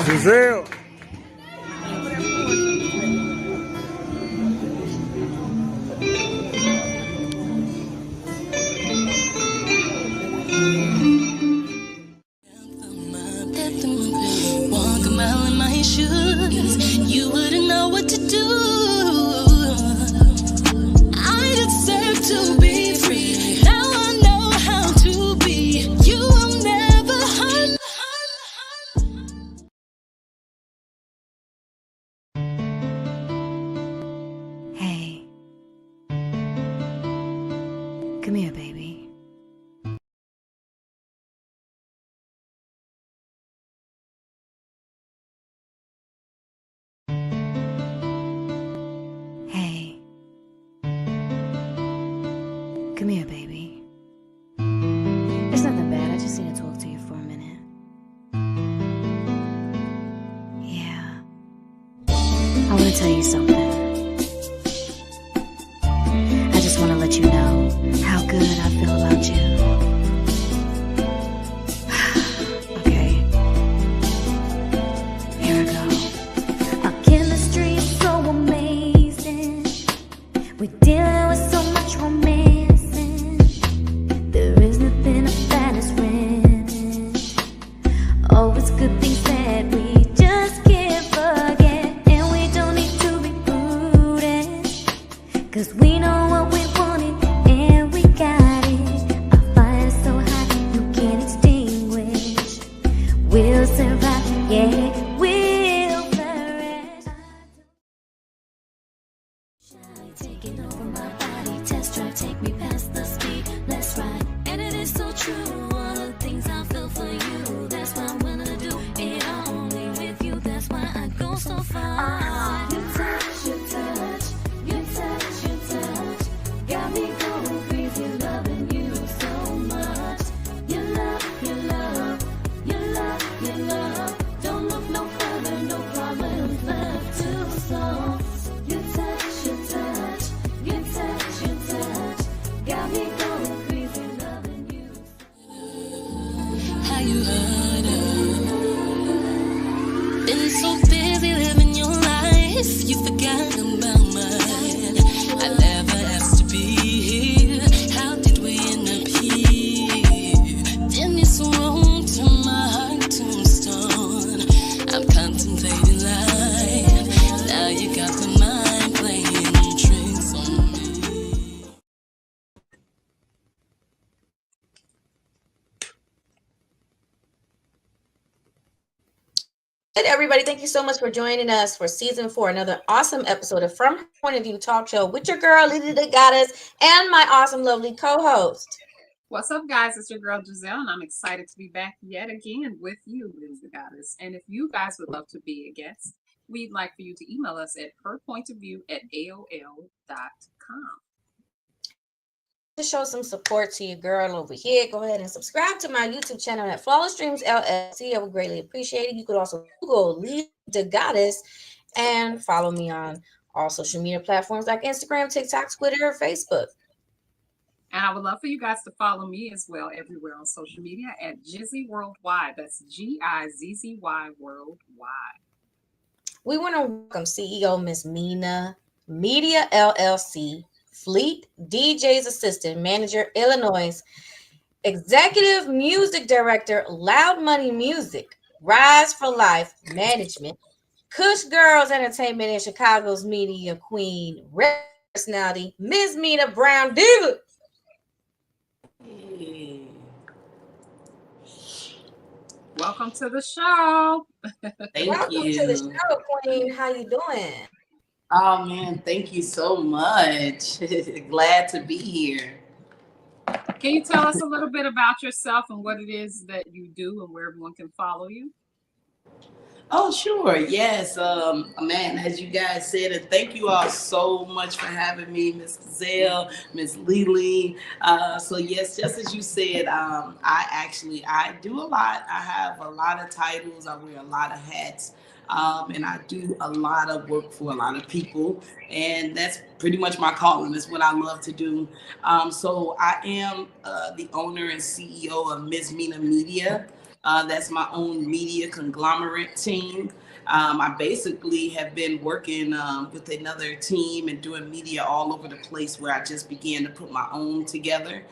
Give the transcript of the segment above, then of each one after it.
Gizelle. Walk a mile in my shoes, you wouldn't know what to do. I deserve to be free. Now I know how to be. You will never harm. Hey, come here, baby. Hey, come here, baby. It's nothing bad, I just need to talk to you for a minute. Yeah, I want to tell you something. I just want to let you know how good I feel about you. Okay, here I go. Our chemistry is so amazing. We're dealing with so much romancing. There is nothing about us renting. Always good things that we just can't forget. And we don't need to be prudent, 'cause we know what we wanted and we got it. Our fire's so hot you can't extinguish. We'll survive, yeah, we'll flourish. Taking over my body, test drive, take me past the speed. Let's ride, and it is so true. All the things I feel for you, that's what I'm gonna do. It only with you, that's why I go so far. You touch, you touch, you touch, you touch. Got me going crazy, loving you so much. You love, you love, you love, you love. Don't look no further, no problems left to solve. You touch, you touch, you touch, you touch. Got me going crazy, loving you. How you heard her. Been so busy living your life, you forgot about mine. I never asked to be here. How did we end up here? Didn't need some room to my heart tombstone. I'm contemplating life. Now you got the mind playing tricks on me. Good, everybody. Thank you so much for joining us for season 4, another awesome episode of From Her Point of View Talk Show with your girl, Lizzie the Goddess, and my awesome, lovely co-host. What's up, guys? It's your girl Gizelle, and I'm excited to be back yet again with you, Lizzie the Goddess. And if you guys would love to be a guest, we'd like for you to email us at herpointofview@aol.com. To show some support to your girl over here, go ahead and subscribe to my YouTube channel at Flawless Streams LLC. I would greatly appreciate it. You could also Google Lizzie the Goddess and follow me on all social media platforms like Instagram, TikTok, Twitter, Facebook. And I would love for you guys to follow me as well everywhere on social media at Gizzy Worldwide. That's GIZZY Worldwide. We want to welcome CEO MzMinah, Media LLC, Fleet, DJ's Assistant Manager, Illinois, Executive Music Director, Loud Money Music, Rise for Life Management, Kush Girlz Entertainment, and Chicago's media queen, personality, MzMinah BrownDivah. Welcome to the show. Welcome to the show, Queen. How you doing? Oh man, thank you so much. Glad to be here. Can you tell us a little bit about yourself and what it is that you do and where everyone can follow you? Oh, sure. Yes. Man, as you guys said, and thank you all so much for having me, Miss Gizelle, Miss Lily. So yes, just as you said, I do a lot. I have a lot of titles. I wear a lot of hats. And I do a lot of work for a lot of people, and that's pretty much my calling. It's what I love to do. So I am the owner and CEO of MzMinah Media. That's my own media conglomerate team. I basically have been working with another team and doing media all over the place where I just began to put my own together.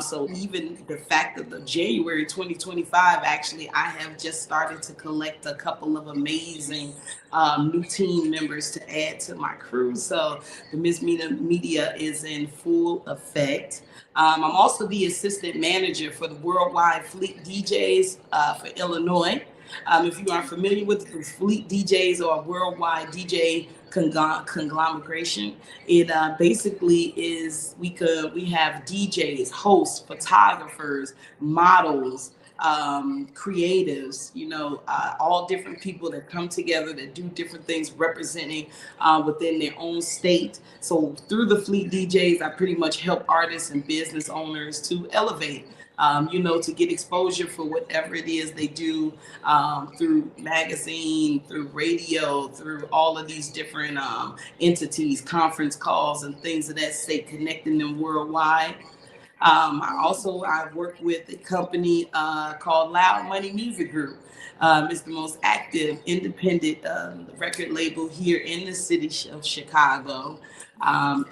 So even the fact of the January 2025, actually, I have just started to collect a couple of amazing new team members to add to my crew. So the MzMinah media is in full effect. I'm also the assistant manager for the Worldwide Fleet DJs for Illinois. If you aren't familiar with the Fleet DJs or Worldwide DJ conglomeration, it basically is we have DJs, hosts, photographers, models, creatives, all different people that come together that do different things representing within their own state. So through the Fleet DJs, I pretty much help artists and business owners to elevate, to get exposure for whatever it is they do through magazine, through radio, through all of these different entities, conference calls and things of that state, connecting them worldwide. I work with a company called Loud Money Music Group. It's the most active independent record label here in the city of Chicago.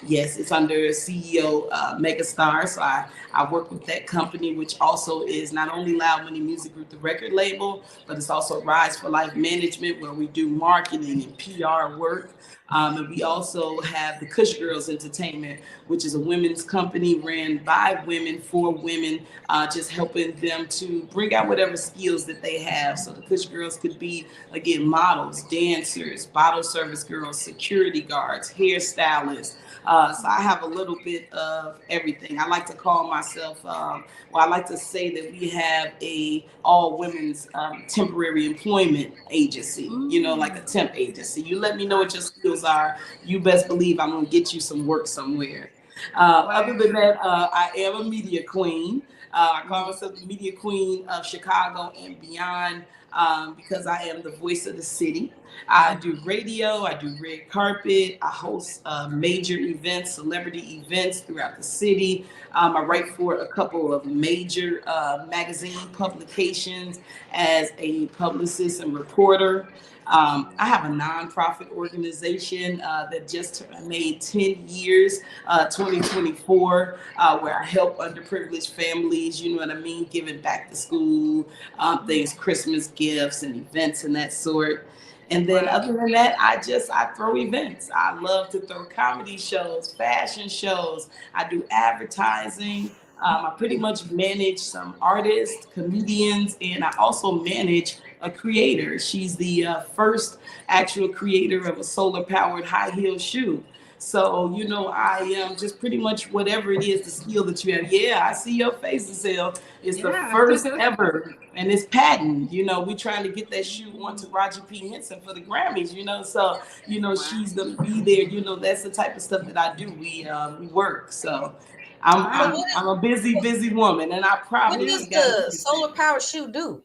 Yes, it's under CEO Megastar. So I work with that company, which also is not only Loud Money Music Group, the record label, but it's also R.I.S.E for Life Management, where we do marketing and PR work. And we also have the Kush Girlz Entertainment, which is a women's company ran by women for women, just helping them to bring out whatever skills that they have. So the Kush Girlz could be, again, models, dancers, bottle service girls, security guards, hairstylists. So I have a little bit of everything. I like to call myself, I like to say that we have a all women's temporary employment agency, like a temp agency. You let me know what your skills are. You best believe I'm going to get you some work somewhere. Other than that, I am a media queen. I call myself the media queen of Chicago and beyond because I am the voice of the city. I do radio, I do red carpet, I host major events, celebrity events throughout the city. I write for a couple of major magazine publications as a publicist and reporter. I have a nonprofit organization that just made 10 years, 2024, where I help underprivileged families, giving back to school, things, Christmas gifts and events and that sort. And then other than that, I throw events. I love to throw comedy shows, fashion shows. I do advertising. I pretty much manage some artists, comedians, and I also manage a creator. She's the first actual creator of a solar-powered high heel shoe. So, I am just pretty much whatever it is, the skill that you have. Yeah, I see your face, Gizelle. It's the first ever, and it's patent. We trying to get that shoe onto Roger P. Henson for the Grammys, So, she's going to be there. That's the type of stuff that I do. We work. So I'm a busy woman, and I probably what does the solar power shoe do?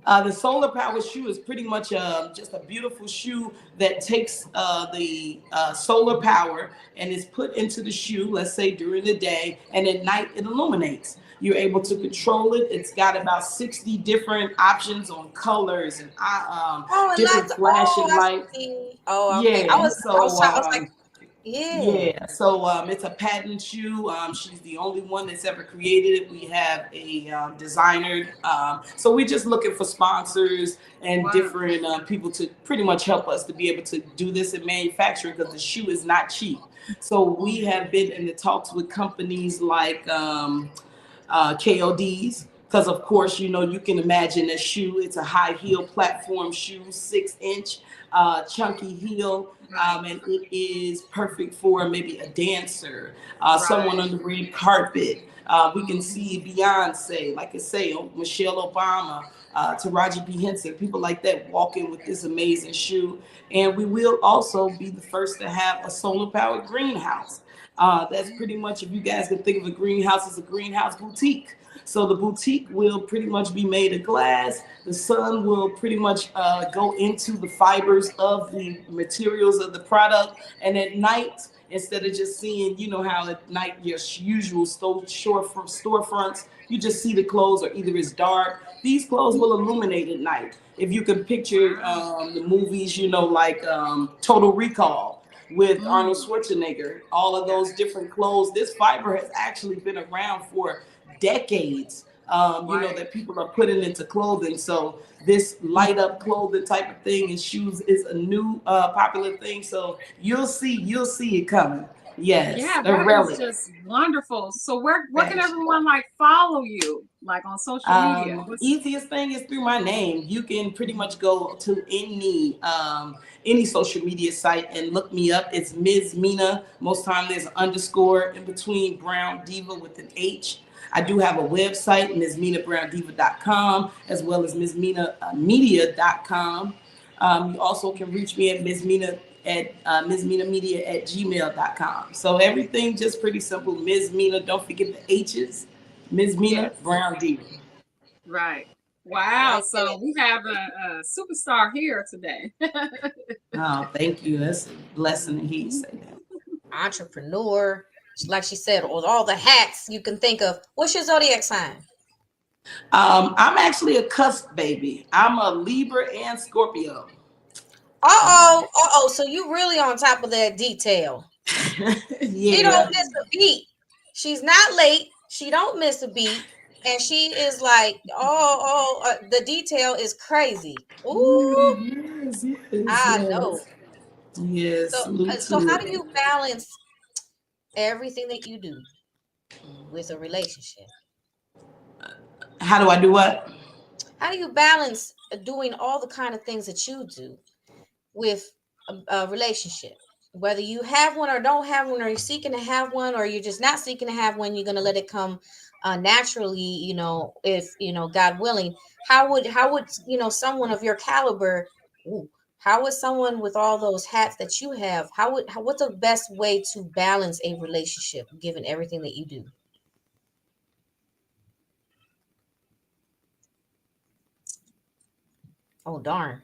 The solar power shoe is pretty much just a beautiful shoe that takes the solar power and is put into the shoe, let's say during the day, and at night it illuminates. You're able to control it. It's got about 60 different options on colors and different flashing lights. Oh, okay. Yeah. I was like, yeah. So it's a patent shoe. She's the only one that's ever created it. We have a designer. So we're just looking for sponsors and different people to pretty much help us to be able to do this in manufacturing, because the shoe is not cheap. So we have been in the talks with companies like KODs. Because of course, you can imagine a shoe. It's a high heel platform shoe, 6-inch, chunky heel. And it is perfect for maybe a dancer, someone on the red carpet. We can see Beyonce, like I say, Michelle Obama, to Roger P. Henson, people like that walking with this amazing shoe. And we will also be the first to have a solar-powered greenhouse. That's pretty much, if you guys can think of a greenhouse as a greenhouse boutique. So the boutique will pretty much be made of glass. The sun will pretty much go into the fibers of the materials of the product. And at night, instead of just seeing, you know, how at night your usual storefronts, you just see the clothes or either it's dark. These clothes will illuminate at night. If you can picture the movies, you know, like Total Recall with Arnold Schwarzenegger, all of those different clothes. This fiber has actually been around for decades. You know, that people are putting into clothing. So this light up clothing type of thing and shoes is a new popular thing. So you'll see it coming. Yes, Yeah, a that is relic. just wonderful. So where can everyone like follow you, like on social media? Easiest thing is through my name. You can pretty much go to any social media site and look me up. It's MzMinah. Most time there's an underscore in between BrownDivah with an H. I do have a website, MzMinahBrownDivah.com, as well as MzMinahMedia.com. You also can reach me at MzMinah at MzMinahMedia@gmail.com. So everything just pretty simple. MzMinah, don't forget the H's. MzMinah BrownDivah. Right. Wow. So we have a superstar here today. Oh, thank you. That's a blessing to hear you say that. Entrepreneur, like she said, with all the hats you can think of. What's your zodiac sign? I'm actually a cusp baby. I'm a Libra and Scorpio. So you really on top of that detail. Yeah. She don't miss a beat. She's not late. She don't miss a beat. And she is like, the detail is crazy. Ooh, Yes, I know. Yes. So how do you balance everything that you do with a relationship? How do I do what? How do you balance doing all the kind of things that you do with a relationship? Whether you have one or don't have one, or you're seeking to have one, or you're just not seeking to have one, you're going to let it come naturally, you know, if, you know, God willing. How would you know, someone of your caliber, how would someone with all those hats that you have, what's the best way to balance a relationship given everything that you do? Oh, darn.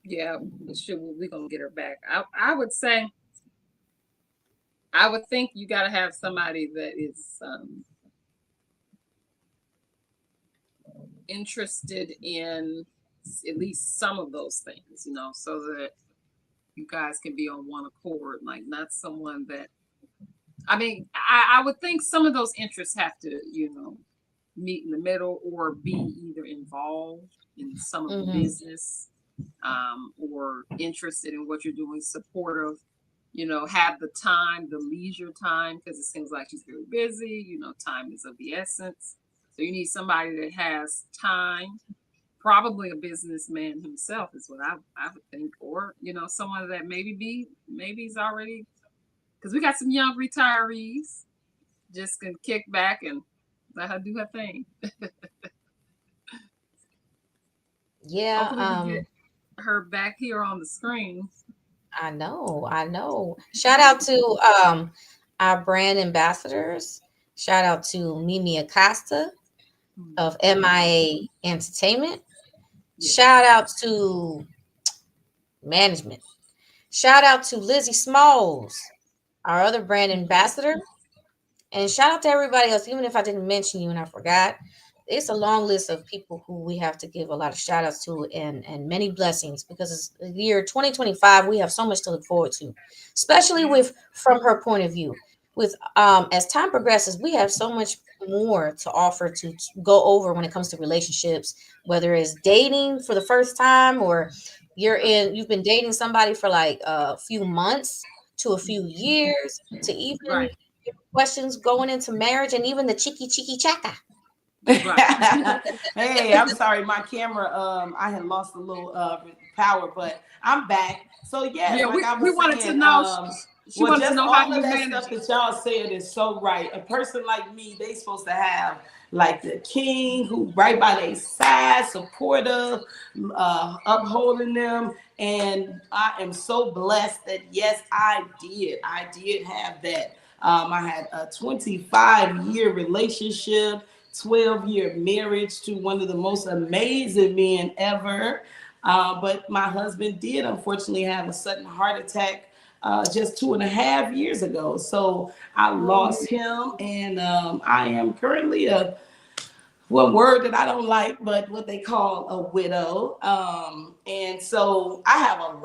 Yeah, we're gonna get her back. I would say, I would think you got to have somebody that is interested in at least some of those things, you know, so that you guys can be on one accord. Like, not someone that, I mean, I would think some of those interests have to, you know, meet in the middle or be either involved in some of the business, or interested in what you're doing, supportive, you know, have the time, the leisure time, because it seems like she's very busy, you know, time is of the essence. So you need somebody that has time, probably a businessman himself is what I would think, or, you know, someone that maybe he's already, because we got some young retirees, just can kick back and let her do her thing. Yeah. Hopefully we get her back here on the screen. I know. Shout out to our brand ambassadors. Shout out to Mimie Acosta of MIA Entertainment. Shout out to management. Shout out to Lizzie Smalls, our other brand ambassador. And shout out to everybody else, even if I didn't mention you and I forgot. It's a long list of people who we have to give a lot of shout outs to and many blessings, because it's the year 2025. We have so much to look forward to, especially from her point of view. With as time progresses, we have so much more to offer to go over when it comes to relationships, whether it's dating for the first time or you've been dating somebody for like a few months to a few years, to even questions going into marriage, and even the cheeky chaka. Hey, I'm sorry, my camera, I had lost a little power, but I'm back. So yes, yeah, like I was we wanted saying, to know. She wanted to know how you manage stuff that y'all said is so right. A person like me, they supposed to have like the king who right by their side, supportive, upholding them. And I am so blessed that yes, I did have that. I had a 25-year relationship, 12-year marriage to one of the most amazing men ever. But my husband did unfortunately have a sudden heart attack just 2.5 years ago. So I lost him, and I am currently a one word that I don't like, but what they call a widow. And so I have a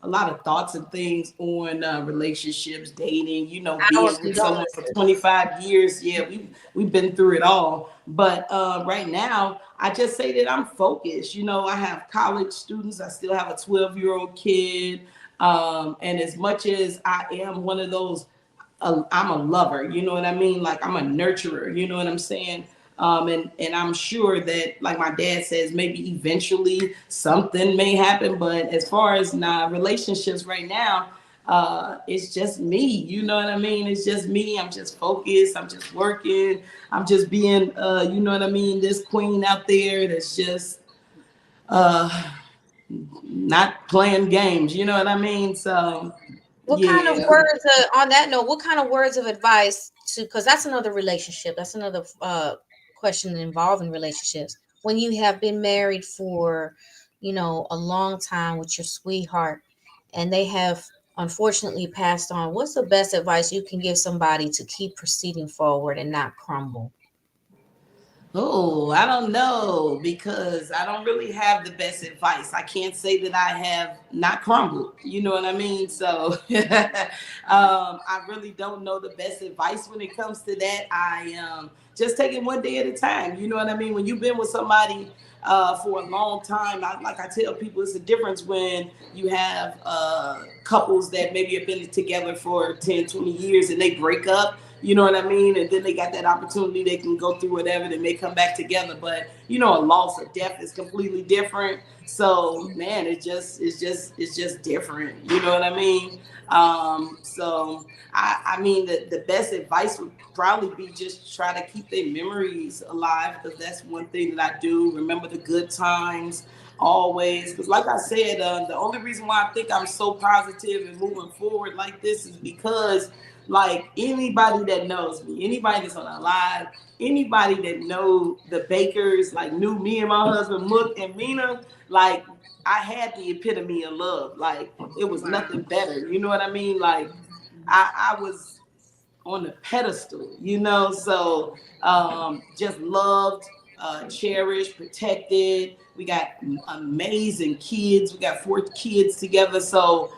lot of thoughts and things on relationships, dating, being Our with someone for condolences. 25 years. Yeah, we've been through it all. But right now, I just say that I'm focused. I have college students. I still have a 12-year-old kid. And as much as I am one of those, I'm a lover, you know what I mean? Like I'm a nurturer, you know what I'm saying? And I'm sure that, like my dad says, maybe eventually something may happen. But as far as relationships right now, it's just me, you know what I mean? It's just me. I'm just focused. I'm just working. I'm just being, you know what I mean? This queen out there that's just uh, not playing games, you know what I mean? So, What kind of yeah. words, on that note, what kind of words of advice to, because that's another relationship, that's another question involving relationships. When you have been married for, a long time with your sweetheart and they have unfortunately passed on, what's the best advice you can give somebody to keep proceeding forward and not crumble? Oh, I don't know because I don't really have the best advice. I can't say that I have not crumbled. You know what I mean? So I really don't know the best advice when it comes to that. I just take it one day at a time. You know what I mean? When you've been with somebody for a long time, like I tell people, it's a difference when you have couples that maybe have been together for 10, 20 years and they break up. You know what I mean? And then they got that opportunity, they can go through whatever, they may come back together. But a loss or death is completely different. So man, it's just different. You know what I mean? So I mean the best advice would probably be just try to keep their memories alive, because that's one thing that I do. Remember the good times always, because like I said, the only reason why I think I'm so positive and moving forward like this is because, like, anybody that knows me, anybody that's on a live, anybody that know the Bakers, like knew me and my husband Mook and Mina, like I had the epitome of love. Like it was nothing better. You know what I mean? Like I was on the pedestal, so just loved, cherished, protected. We got amazing kids. We got 4 kids together. So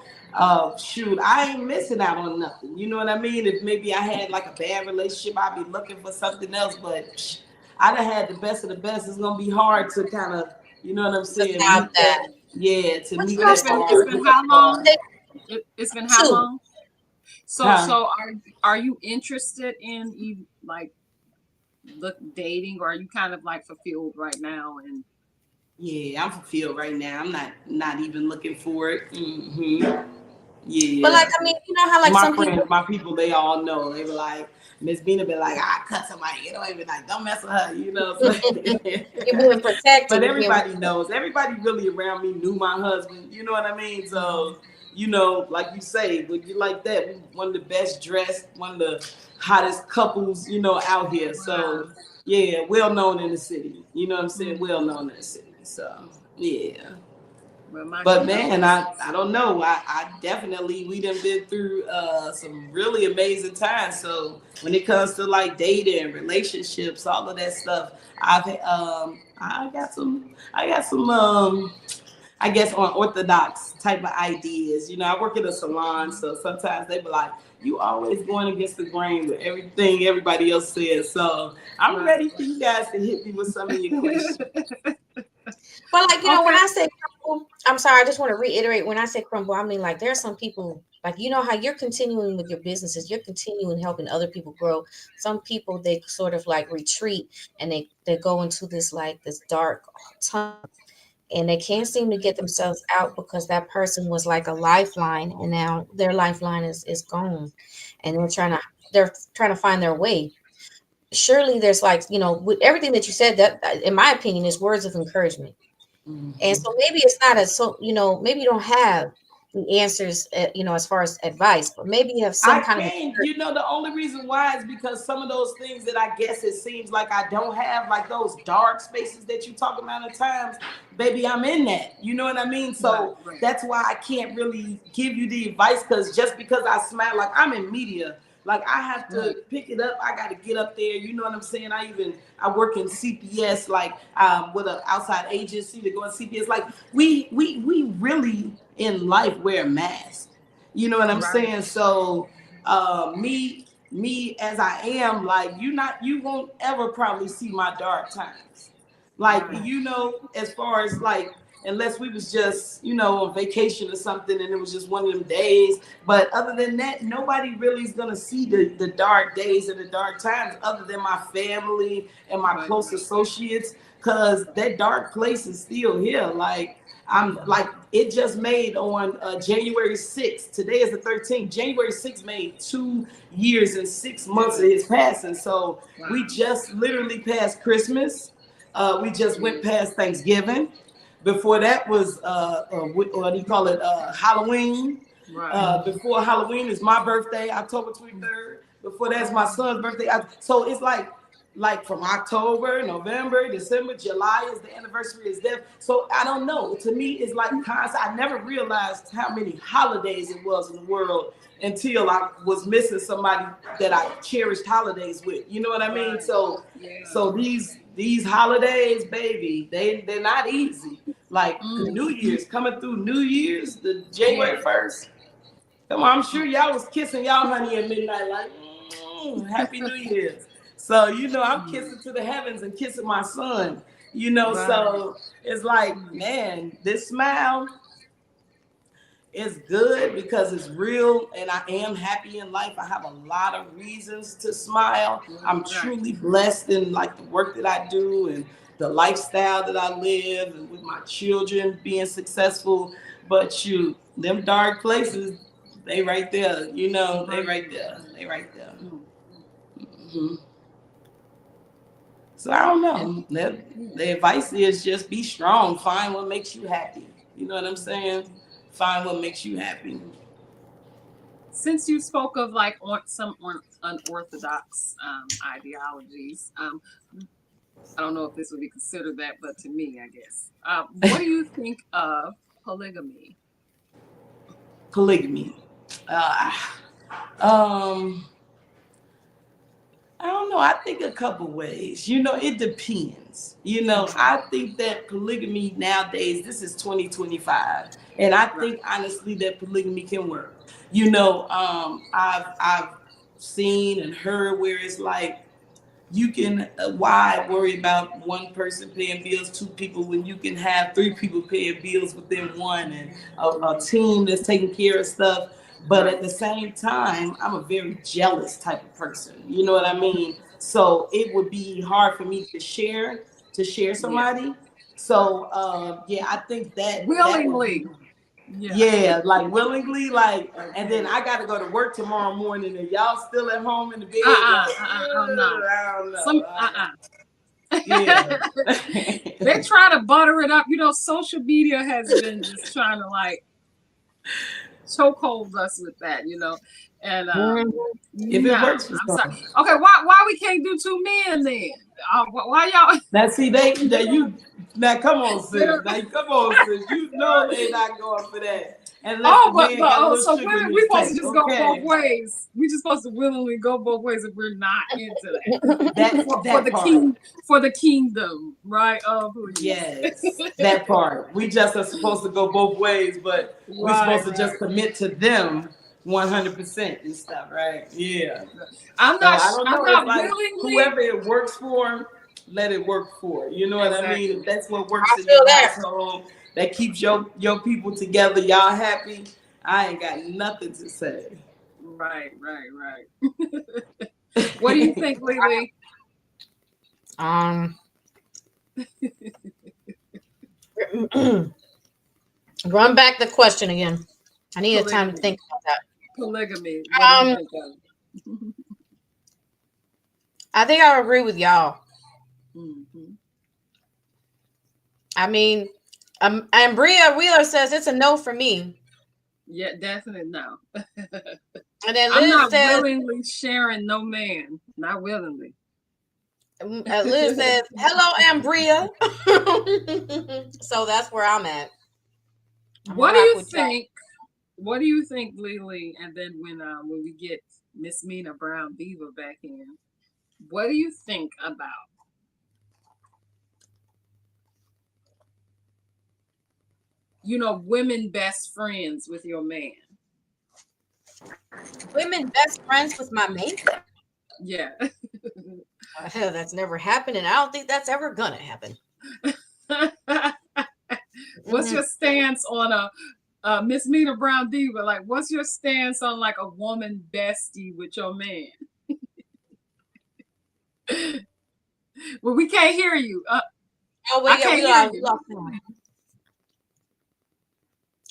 shoot, I ain't missing out on nothing. You know what I mean? If maybe I had like a bad relationship, I'd be looking for something else. But I done had the best of the best. It's gonna be hard to kind of, you know what I'm To saying, top meet that. that. Yeah, to But meet you know, that It's been it's bar. been Meet that how long? bar. It's been how two. long? So Huh? so are you interested in like dating, or are you kind of like fulfilled right now? And Yeah, I'm fulfilled right now. I'm not even looking for it. But like, Yeah. I mean, you know how And like my some friends, people, my people, they all know. They were like, MzMinah be like, I cut somebody. Don't even like, don't mess with her. So you're being protected, but you're being everybody knows. Everybody really around me knew my husband. You know what I mean? So, like you say, when you like that, we one of the best dressed, one of the hottest couples, out here. So yeah, well known in the city. You know what I'm saying? Well known in the city. So yeah. well, my But man, I, condolences. I don't know. I definitely, we done been through some really amazing times. So when it comes to like dating, relationships, all of that stuff, I got some I guess unorthodox type of ideas. I work in a salon, so sometimes they be like, you always going against the grain with everything everybody else says. So I'm Right. ready for you guys to hit me with some of your questions. But like, when Okay. I say crumble, I'm sorry, I just want to reiterate, when I say crumble, I mean like there are some people, like, how you're continuing with your businesses, you're continuing helping other people grow. Some people, they sort of like retreat and they go into this like this dark tunnel, and they can't seem to get themselves out because that person was like a lifeline, and now their lifeline is gone, and they're trying to find their way. Surely there's like, with everything that you said, that in my opinion is words of encouragement. And Mhm. so maybe it's not as, so maybe you don't have the answers, as far as advice, but maybe you have some I kind of. can't, the only reason why is because some of those things that I guess it seems like I don't have, like those dark spaces that you talk about at times, baby, I'm in that. You know what I mean? So Right. that's why I can't really give you the advice, because just because I smile, like I'm in media, like I have to pick it up. I got to get up there. You know what I'm saying? I work in CPS, like with an outside agency to go in CPS. Like we really in life wear masks. You know what I'm saying? So me as I am, like you won't ever probably see my dark times. Like, as far as like, unless we was just, on vacation or something and it was just one of them days. But other than that, nobody really is gonna see the dark days and the dark times other than my family and my close associates, because that dark place is still here. Like I'm like, it just made on January 6th. Today is the 13th. January 6th made 2 years and 6 months of his passing. So we just literally passed Christmas. We just went past Thanksgiving. Before that was what do you call it? Halloween. Before Halloween is my birthday, October 23rd. Before that's my son's birthday. So it's like from October, November, December, July is the anniversary of his death. So I don't know. To me, it's like constant. I never realized how many holidays it was in the world until I was missing somebody that I cherished holidays with. You know what I mean? So these holidays, baby, they're not easy. Like New Year's, coming through New Year's, the January 1st. Come on, I'm sure y'all was kissing y'all honey at midnight, like, Happy New Year. So, I'm kissing to the heavens and kissing my son, so it's like, man, this smile is good because it's real and I am happy in life. I have a lot of reasons to smile. I'm truly blessed in like the work that I do and the lifestyle that I live and with my children being successful. But shoot, them dark places, they right there, they right there. They right there. Mm-hmm. So I don't know. The advice is just be strong. Find what makes you happy. You know what I'm saying? Find what makes you happy. Since you spoke of like some unorthodox ideologies, I don't know if this would be considered that, but to me, I guess. What do you think of polygamy? Polygamy. I don't know. I think a couple ways. It depends. I think that polygamy nowadays, this is 2025, and I think honestly that polygamy can work. I've seen and heard where it's like you can why worry about one person paying bills, two people, when you can have three people paying bills within one, and a team that's taking care of stuff. But at the same time, I'm a very jealous type of person. You know what I mean? So it would be hard for me to share somebody. So I think that willingly. Like willingly, like, and then I got to go to work tomorrow morning, and y'all still at home in the bed. They try to butter it up. Social media has been just trying to like chokehold us with that, and if it works for I'm sorry. Okay, why we can't do two men then? Why y'all? Now come on, sis. You know they're not going for that. So women, we supposed to just go both ways. We just supposed to willingly go both ways if we're not into that. For the kingdom, right? Yes, that part. We just are supposed to go both ways, but we're supposed to just commit to them 100% and stuff, right? Yeah. I'm not like willingly. Whoever it works for, let it work for. You know what I mean? If that's what works in your household, that keeps your people together, y'all happy, I ain't got nothing to say. Right. What do you think, Lily? Run back the question again. I need time to think about that. Polygamy. What do you think of? I think I agree with y'all. Mm-hmm. I mean, and Bria Wheeler says it's a no for me. Yeah, definitely no. And then I'm Liz not says, willingly sharing no man. Not willingly. Liz says, hello, Ambria. So that's where I'm at. I'm What gonna do rock you with y'all. think? What do you think, Lily? And then when we get MzMinah BrownDivah back in, what do you think about women best friends with your man? Women best friends with my man. Yeah. Hell, that's never happened, and I don't think that's ever gonna happen. What's your stance on a MzMinah BrownDivah? Like, what's your stance on like a woman bestie with your man? Well, we can't hear you. Oh wait, I yeah, can't we hear are. you.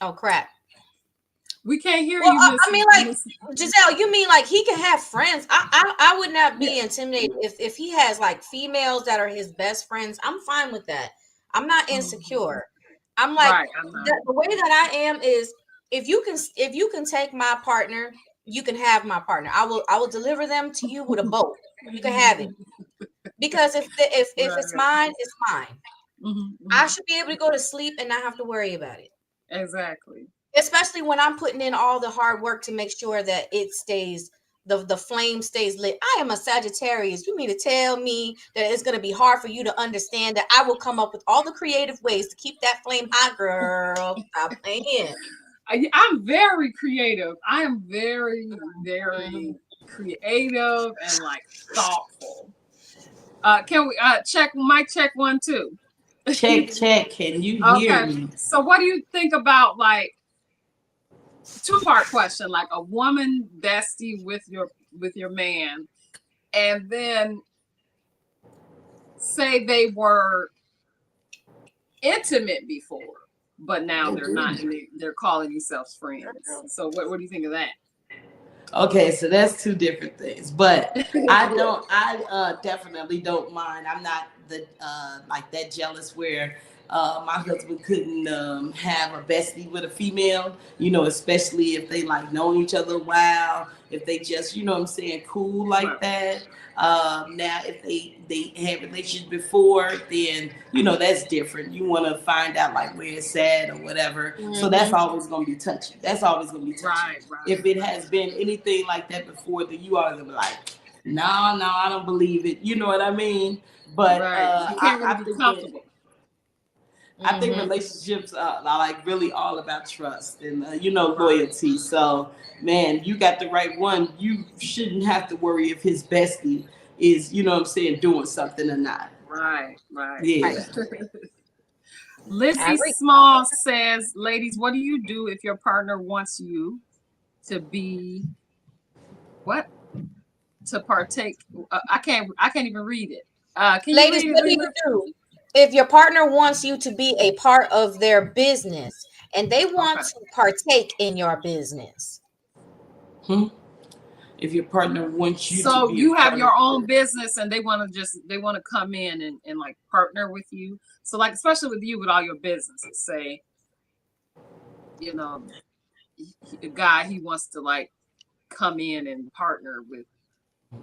Oh crap. We can't hear Well, you, I mean, like Gizelle, you mean like he can have friends? I would not be intimidated if he has like females that are his best friends. I'm fine with that. I'm not insecure. I'm like Right, I'm not. the way that I am is if you can take my partner, you can have my partner. I will deliver them to you with a boat. You can have it because if it's mine, it's mine. I should be able to go to sleep and not have to worry about it. Exactly. Especially when I'm putting in all the hard work to make sure that it stays, the flame stays lit. I am a Sagittarius. You mean to tell me that it's going to be hard for you to understand that I will come up with all the creative ways to keep that flame hot, girl? Stop playing. I'm very creative. I am very, very creative and like thoughtful. Can we check mic check 1 2? Check. Can you hear me? So what do you think about like two-part question, like a woman bestie with your man, and then say they were intimate before, but now they're not, and they're calling themselves friends. So what do you think of that? Okay, so that's two different things, but I definitely don't mind. I'm not the like that jealous where my husband couldn't have a bestie with a female, especially if they like known each other a while, if they just, what I'm saying, cool like that. Now if they had relationships before, then that's different. You want to find out like where it's at or whatever. So that's always gonna be touchy. That's always gonna be touchy. Right. If it has been anything like that before, then you are gonna be like, no, I don't believe it. You know what I mean? But you can't really be comfortable. I think relationships are like really all about trust and loyalty. So man, you got the right one. You shouldn't have to worry if his bestie is, doing something or not. Right. Yeah. Lizzie Small says, ladies, what do you do if your partner wants you to be to partake? I can't even read it. Can Ladies, you read what it? do you do if your partner wants you to be a part of their business and they want to partake in your business? If your partner wants you so to be you have your own business and they want to come in and like partner with you. So like, especially with you with all your businesses, say, a guy, he wants to like come in and partner with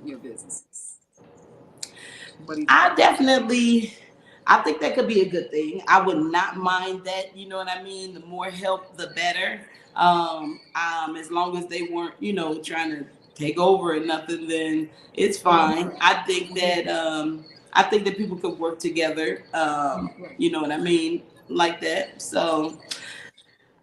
your businesses. I think that could be a good thing. I would not mind that, you know what I mean? The more help, the better. As long as they weren't, trying to take over or nothing, then it's fine. I think that people could work together, you know what I mean, like that. So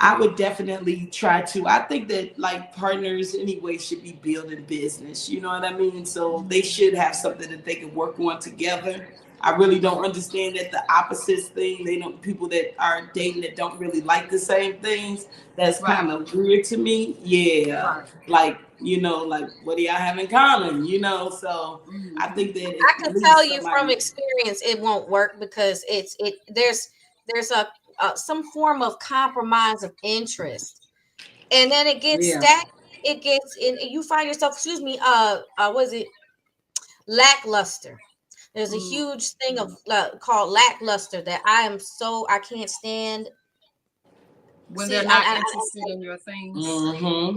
I would definitely try to. I think that like partners anyway should be building business. You know what I mean? So they should have something that they can work on together. I really don't understand that the opposites thing. People that are dating that don't really like the same things. That's kind of weird to me. Yeah. Like, like what do y'all have in common? So I think that I can tell you from experience it won't work because there's some form of compromise of interest, and then it gets stacked. It gets in. You find yourself, was it lackluster? There's a huge thing of called lackluster that I can't stand. when See, they're not interested in your things. Mm-hmm.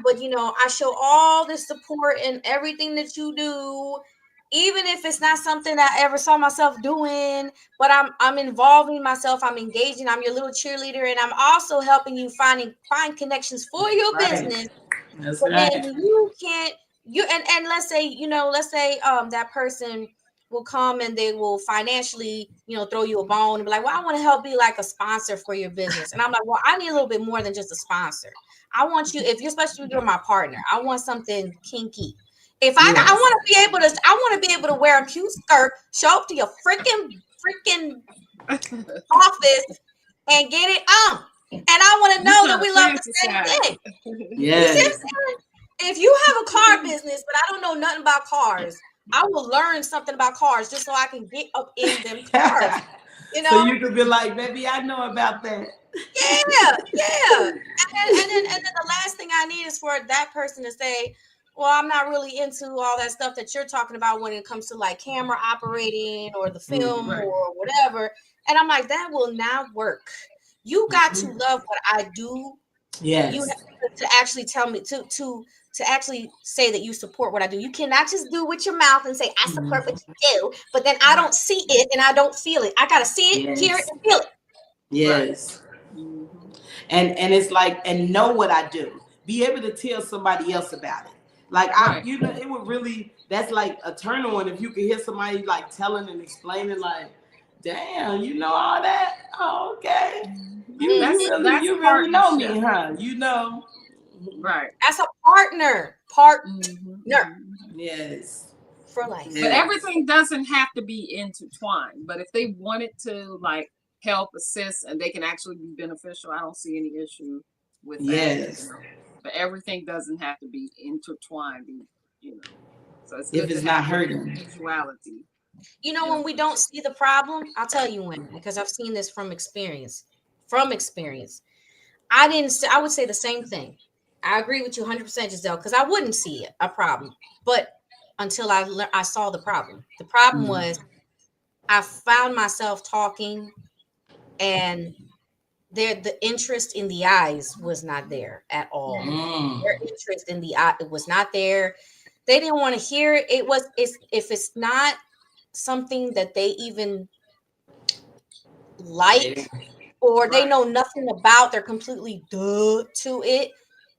but you know, I show all the support and everything that you do, even if it's not something that I ever saw myself doing. But I'm involving myself. I'm engaging. I'm your little cheerleader, and I'm also helping you find connections for your business. That's But right. then you can't and let's say, you know, that person will come and they will financially, you know, throw you a bone and be like, well, I want to help be like a sponsor for your business. And I'm like, well, I need a little bit more than just a sponsor. I want you, if you're, especially if you're my partner, I want something kinky. If I Yes. I want to be able to wear a cute skirt, show up to your freaking office and get it on. And I want to know that we love the same thing. You see what I'm Yes. saying? If you have a car business, but I don't know nothing about cars, I will learn something about cars just so I can get up in them cars. You know? So you could be like, baby, I know about that. Yeah. And then the last thing I need is for that person to say, well, I'm not really into all that stuff that you're talking about when it comes to like camera operating or the film or whatever. And I'm like, that will not work. You got to love what I do. Yes. You have to actually tell me to actually say that you support what I do. You cannot just do with your mouth and say I support what you do, but then I don't see it and I don't feel it. I gotta see it, hear it, and feel it. Yes. And it's like, and know what I do. Be able to tell somebody else about it. Like you know, it would really, that's like a turn on if you could hear somebody like telling and explaining, like, damn, you know all that? Oh, okay. You really know me, huh? You know. Right. As a partner. Yes. For life. But everything doesn't have to be intertwined. But if they wanted to like help, assist, and they can actually be beneficial, I don't see any issue with that. Yes. But everything doesn't have to be intertwined, you know. So it's if it's not hurting. Individuality. You know, when we don't see the problem, I'll tell you when, because I've seen this from experience. I would say the same thing. I agree with you 100%, Gizelle, because I wouldn't see a problem. But until I saw the problem. The problem was I found myself talking and the interest in the eyes was not there at all. Their interest in the eye, it was not there. They didn't want to hear it. If it's not something that they even like or they know nothing about, they're completely duh to it.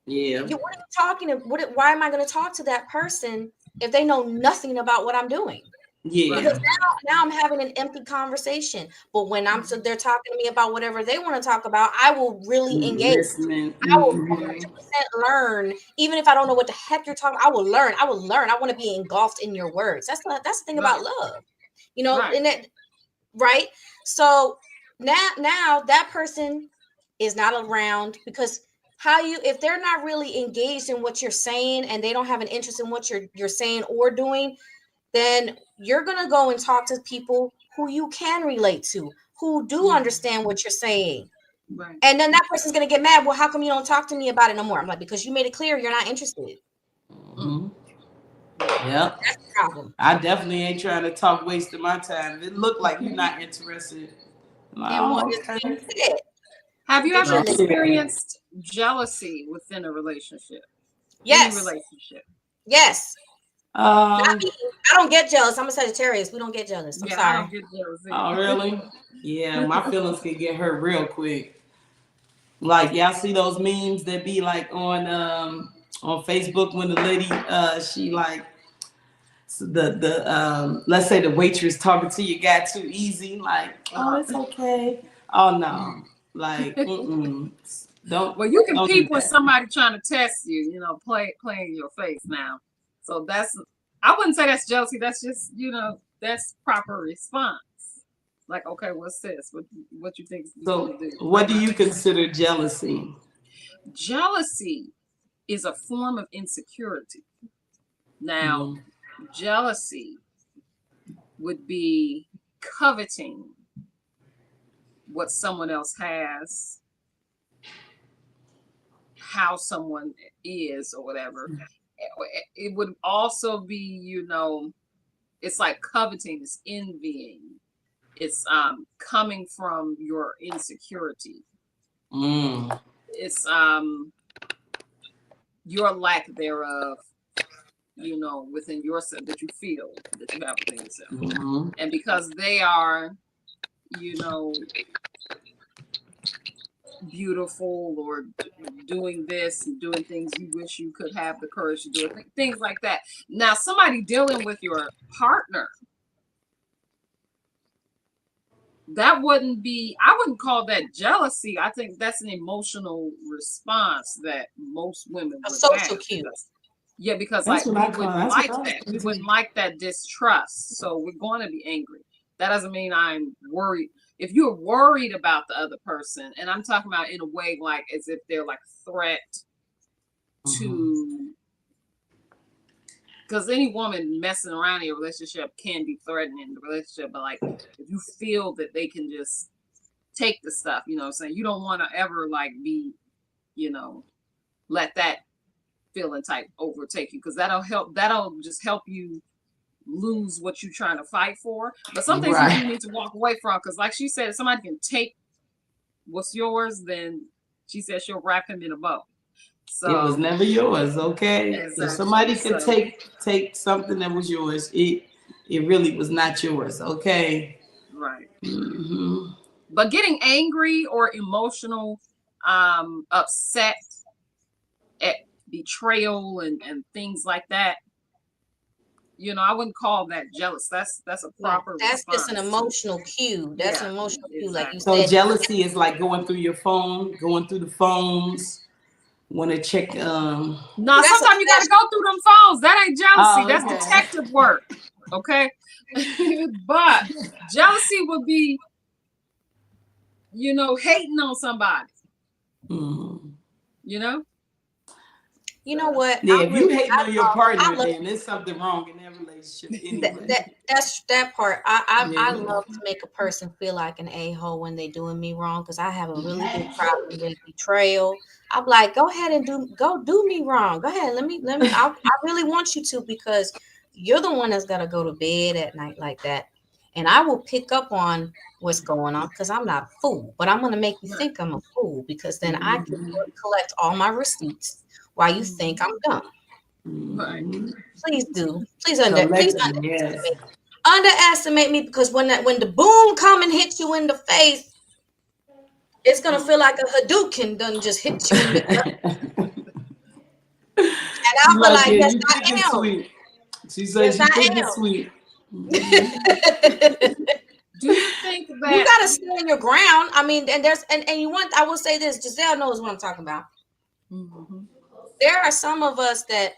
Yeah. What are you talking about? Why am I going to talk to that person if they know nothing about what I'm doing? Yeah. Because now I'm having an empty conversation. But when they're talking to me about whatever they want to talk about, I will really engage. Listening. I will 100% learn, even if I don't know what the heck you're talking. I will learn. I want to be engulfed in your words. That's the thing about love, you know. And that So now that person is not around because if they're not really engaged in what you're saying and they don't have an interest in what you're saying or doing, then you're going to go and talk to people who you can relate to, who do understand what you're saying. Right. And then that person's going to get mad. Well, how come you don't talk to me about it no more? I'm like, because you made it clear you're not interested. Yeah. That's the problem. I definitely ain't trying to talk wasting my time. It looked like you're not interested. Have you ever experienced jealousy within a relationship? Yes. Any relationship? Yes. I don't get jealous. I'm a Sagittarius. We don't get jealous. I'm sorry. I don't get jealous. Oh, really? Yeah, my feelings can get hurt real quick. Like, y'all see those memes that be like on Facebook when the lady she like let's say the waitress talking to you got too easy, like, oh, it's okay. Oh no, like, don't. Well, you can peep with somebody trying to test you, you know, play in your face now. So I wouldn't say that's jealousy. That's just, you know, that's proper response. Like, okay, what's this? What you think? So, what do you consider jealousy? Jealousy is a form of insecurity. Now, jealousy would be coveting what someone else has, how someone is, or whatever. It would also be, you know, it's like coveting, it's envying, it's coming from your insecurity. It's your lack thereof, within yourself, that you feel that you have within yourself. And because they are, beautiful or doing this and doing things you wish you could have the courage to do it, things like that. Now, somebody dealing with your partner, I wouldn't call that jealousy. I think that's an emotional response that most women would social have. cue. Yeah, because That's we what I wouldn't call it. like that. We wouldn't like that distrust. So we're going to be angry. That doesn't mean I'm worried. If you're worried about the other person, and I'm talking about in a way like as if they're like a threat to, because any woman messing around in a relationship can be threatening in the relationship, but like if you feel that they can just take the stuff, you know what I'm saying? You don't want to ever like be, let that feeling type overtake you, because that'll just help you lose what you're trying to fight for. But some things you need to walk away from, because like she said, if somebody can take what's yours, then she said she'll wrap him in a bow. So it was never yours, okay? Exactly. If somebody could take something that was yours, it really was not yours, okay? Right. But getting angry or emotional, upset at betrayal and things like that, I wouldn't call that jealous. That's a proper That's response. just an emotional cue. That's an emotional cue, like you So said. jealousy is like going through your phone, going through the phones, want to check. No, sometimes you got to go through them phones. That ain't jealousy. That's detective work. Okay. But jealousy would be, hating on somebody. You know what? Yeah, if you hating on your partner, then there's something wrong in that relationship anyway. That's that part. I love to make a person feel like an a-hole when they doing me wrong, because I have a really big problem with betrayal. I'm like, go ahead and do me wrong. Go ahead, let me. I really want you to, because you're the one that's got to go to bed at night like that, and I will pick up on what's going on, because I'm not a fool, but I'm gonna make you think I'm a fool, because then I can collect all my receipts while you think I'm dumb. Right. Please do. Please underestimate me, because when the boom come and hit you in the face, it's gonna feel like a Hadouken done just hit you in the gut. And I'll be like, yes, I am. Sweet. She said she think it's sweet. Do you think that you gotta stand your ground? I mean, and I will say this, Gizelle knows what I'm talking about. There are some of us that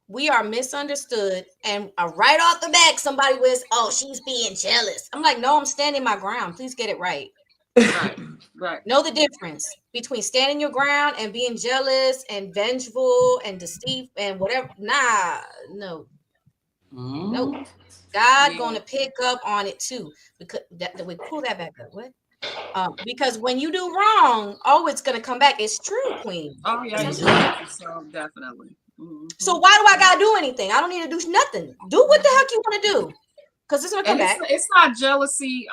we are misunderstood, and right off the back, somebody was, oh, she's being jealous. I'm like, no, I'm standing my ground. Please get it right. Right. Know the difference between standing your ground and being jealous and vengeful and deceived and whatever. Nah, no. Nope. God gonna pick up on it too. Because we pull that back up. What? Because when you do wrong, it's gonna come back. It's true, Queen. Oh yeah, so definitely. So why do I gotta do anything? I don't need to do nothing. Do what the heck you want to do, because it's gonna come back. It's not jealousy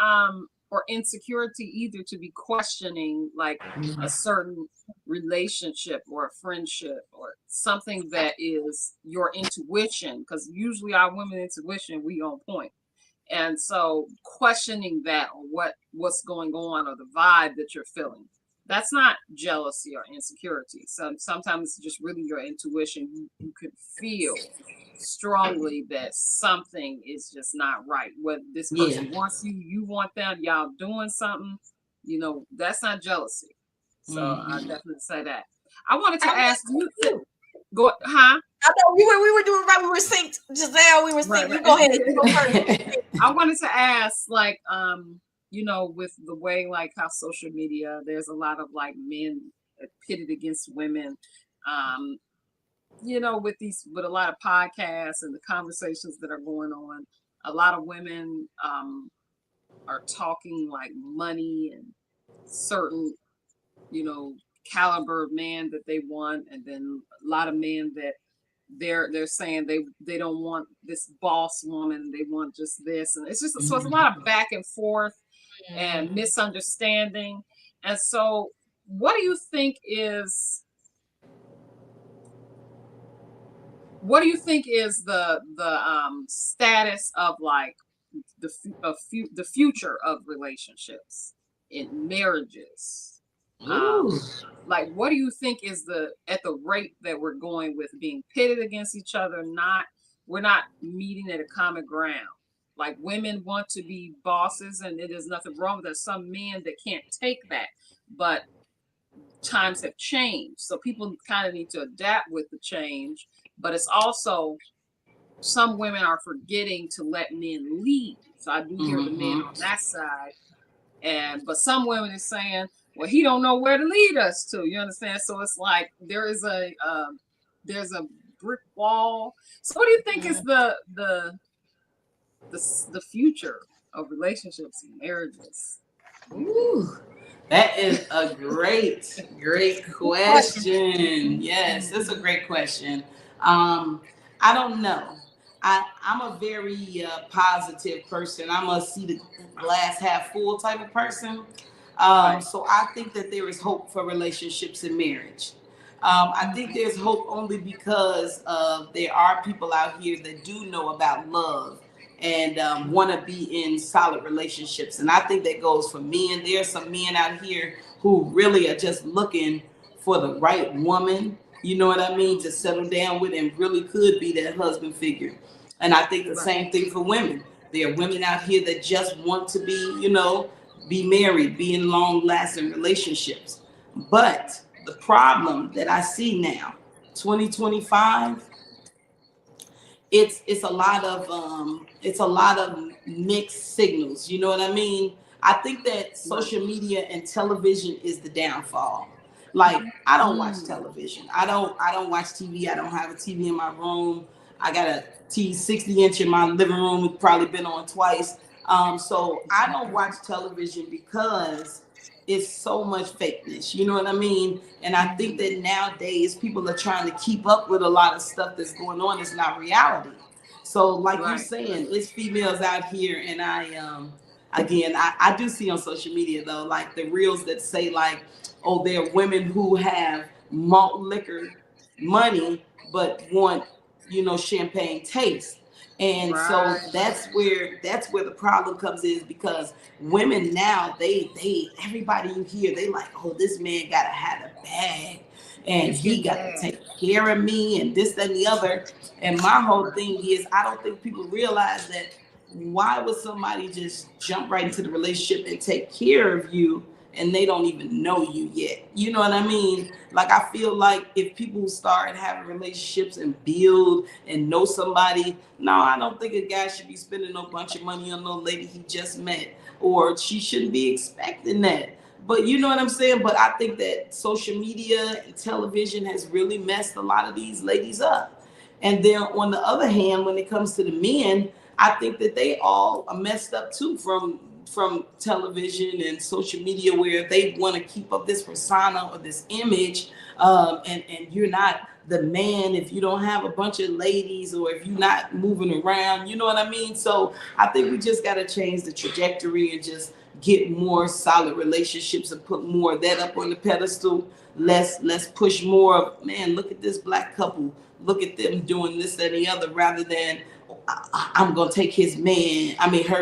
or insecurity either to be questioning like a certain relationship or a friendship or something that is your intuition, because usually our women intuition, we on point. And so questioning that, or what's going on, or the vibe that you're feeling, that's not jealousy or insecurity. So sometimes it's just really your intuition. You could feel strongly that something is just not right. Whether this person wants you, you want them, y'all doing something, that's not jealousy. So I definitely say that. I wanted to ask you, go, huh? I know we were doing right. We were synced, Gizelle. We were synced. You go ahead. You go first. I wanted to ask, like, with the way like how social media, there's a lot of like men pitted against women. With a lot of podcasts and the conversations that are going on, a lot of women are talking like money and certain, caliber of man that they want, and then a lot of men that they're saying they don't want this boss woman, they want just this, and it's a lot of back and forth and misunderstanding. And so what do you think is the status of like the future of relationships in marriages? Like, what do you think is at the rate that we're going with being pitted against each other? We're not meeting at a common ground. Like, women want to be bosses, and there's nothing wrong with that. Some men that can't take that, but times have changed, so people kind of need to adapt with the change. But it's also, some women are forgetting to let men lead. So I do hear the men on that side, but some women is saying, well, he don't know where to lead us to. You understand? So it's like there's a brick wall. So what do you think is the future of relationships and marriages? Ooh, that is a great question. Yes, that's a great question. I don't know. I'm a very positive person. I'm a see the glass half full type of person. So I think that there is hope for relationships and marriage. I think there's hope only because there are people out here that do know about love and want to be in solid relationships. And I think that goes for men. There are some men out here who really are just looking for the right woman, you know what I mean, to settle down with and really could be that husband figure. And I think the same thing for women. There are women out here that just want to be married, be in long-lasting relationships. But the problem that I see now, 2025, it's a lot of mixed signals. You know what I mean? I think that social media and television is the downfall. Like, I don't watch television. I don't watch TV. I don't have a TV in my room. I got a 60-inch in my living room. It's probably been on twice. So I don't watch television because it's so much fakeness. You know what I mean? And I think that nowadays people are trying to keep up with a lot of stuff that's going on. It's not reality. So like you're saying, it's females out here, and I do see on social media though, like the reels that say like, oh, there are women who have malt liquor money but want, champagne taste. And so that's where the problem comes in, because women now, everybody you hear, they like, oh, this man gotta have a bag and he gotta take care of me and this, that, and the other. And my whole thing is, I don't think people realize that why would somebody just jump right into the relationship and take care of you and they don't even know you yet? You know what I mean? Like, I feel like if people start having relationships and build and know somebody, no, I don't think a guy should be spending a bunch of money on no lady he just met, or she shouldn't be expecting that. But you know what I'm saying? But I think that social media and television has really messed a lot of these ladies up. And then on the other hand, when it comes to the men, I think that they all are messed up too from television and social media, where they want to keep up this persona or this image, and you're not the man if you don't have a bunch of ladies or if you're not moving around, you know what I mean? So I think we just got to change the trajectory and just get more solid relationships and put more of that up on the pedestal. Let's push more of, man, look at this black couple, look at them doing this, that, and the other, rather than I'm gonna take her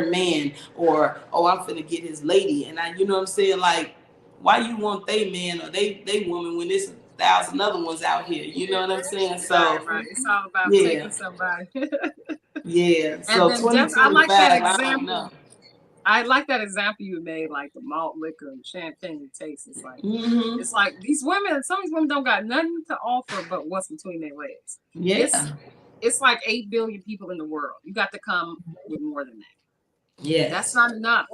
man, or I'm finna get his lady. And you know what I'm saying? Like, why you want they man or they woman when there's 1,000 other ones out here? You know what I'm saying? So right. It's all about taking somebody. Yeah. So I like that example. I like that example you made, like the malt liquor and champagne taste. It's like it's like these women. Some of these women don't got nothing to offer but what's between their legs. Yeah. It's like 8 billion people in the world. You got to come with more than that. Yeah. That's not enough.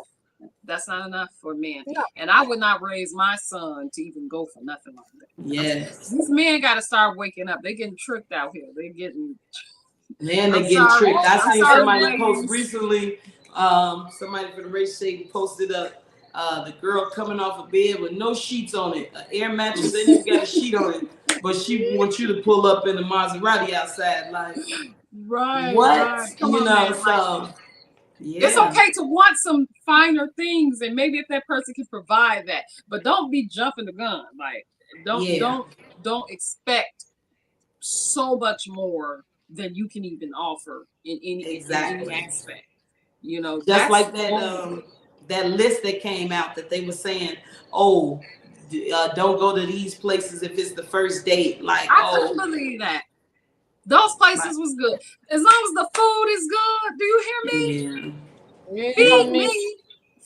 That's not enough for men. No. And I would not raise my son to even go for nothing like that. Yes. These men got to start waking up. They're getting tricked out here. They're getting tricked. I seen somebody post recently, somebody from the race shade posted up the girl coming off a bed with no sheets on it, an air mattress, then you got a sheet on it. But she wants you to pull up in the Maserati outside, like, what? Come on, man. So yeah. It's okay to want some finer things, and maybe if that person can provide that, but don't be jumping the gun. Like, don't expect so much more than you can even offer in any aspect. You know, just that's like that list that came out that they were saying, oh, don't go to these places if it's the first date. Like, I couldn't believe that. Those places was good. As long as the food is good. Do you hear me? Yeah. Feed me.